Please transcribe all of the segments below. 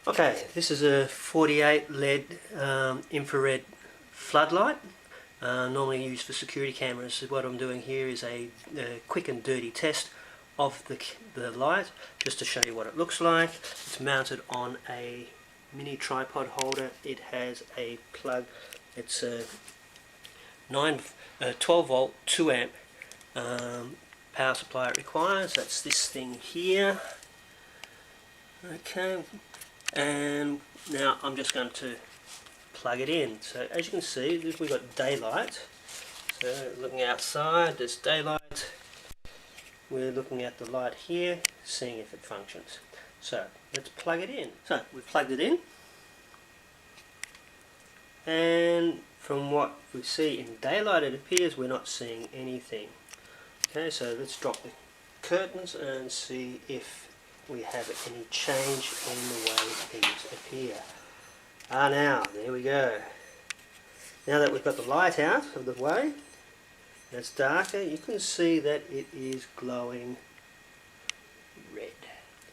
Okay, this is a 48 LED infrared floodlight, normally used for security cameras. So what I'm doing here is a quick and dirty test of the light, just to show you what it looks like. It's mounted on a mini tripod holder. It has a plug. It's a 12 volt 2 amp power supply it requires. That's this thing here. Okay, and now I'm just going to plug it in. So as you can see, we've got daylight. So looking outside, there's daylight. We're looking at the light here, seeing if it functions. So let's plug it in. So we've plugged it in, and from what we see in daylight, it appears we're not seeing anything. Okay, so let's drop the curtains and see if we have any change in the way things appear. Now, there we go. Now that we've got the light out of the way, it's darker, you can see that it is glowing red.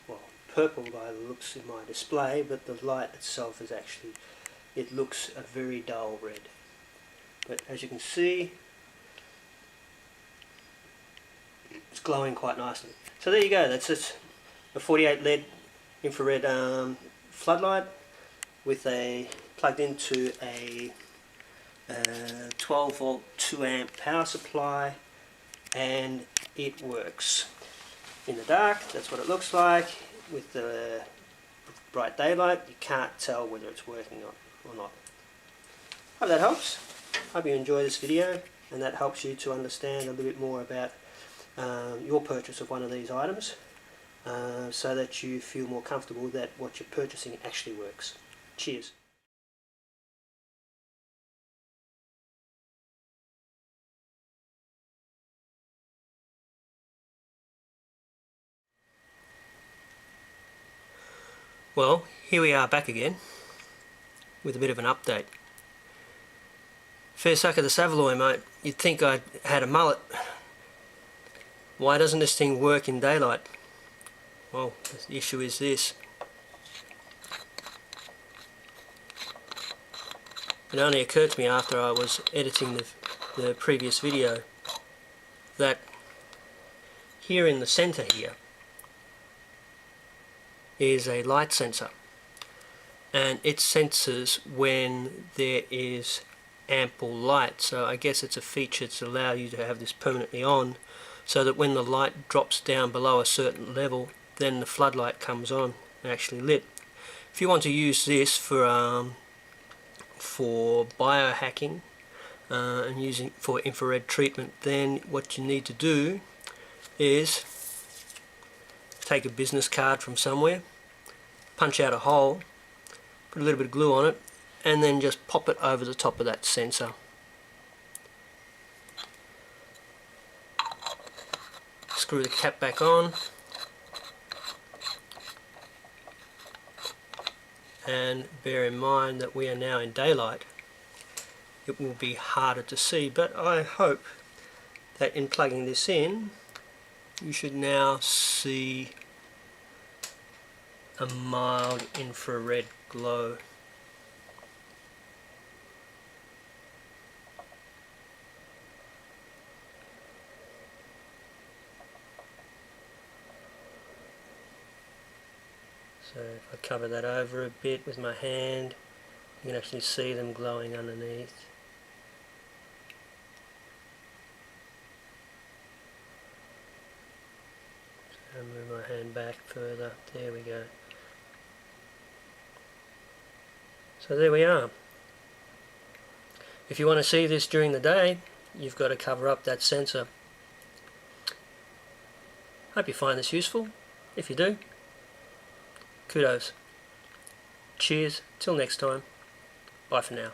Well, purple by the looks in my display, but the light itself is actually, it looks a very dull red. But as you can see, it's glowing quite nicely. So there you go, that's it. A 48 LED infrared floodlight with a plugged into a 12 volt 2 amp power supply, and it works in the dark. That's what it looks like. With the bright daylight, you can't tell whether it's working or not. Hope that helps. Hope you enjoy this video, and that helps you to understand a little bit more about your purchase of one of these items, so that you feel more comfortable that what you're purchasing actually works. Cheers. Well, here we are back again with a bit of an update. Fair suck of the Savaloy, mate. You'd think I had a mullet. Why doesn't this thing work in daylight? Well, the issue is this. It only occurred to me after I was editing the previous video that here in the center here is a light sensor, and it senses when there is ample light. So I guess it's a feature to allow you to have this permanently on, so that when the light drops down below a certain level, then the floodlight comes on and actually lit. If you want to use this for biohacking and using for infrared treatment, then what you need to do is take a business card from somewhere, punch out a hole, put a little bit of glue on it, and then just pop it over the top of that sensor. Screw the cap back on, and bear in mind that we are now in daylight. It will be harder to see, but I hope that in plugging this in, you should now see a mild infrared glow. So if I cover that over a bit with my hand, you can actually see them glowing underneath. So move my hand back further. There we go. So there we are. If you want to see this during the day, you've got to cover up that sensor. Hope you find this useful. If you do, kudos. Cheers. Till next time. Bye for now.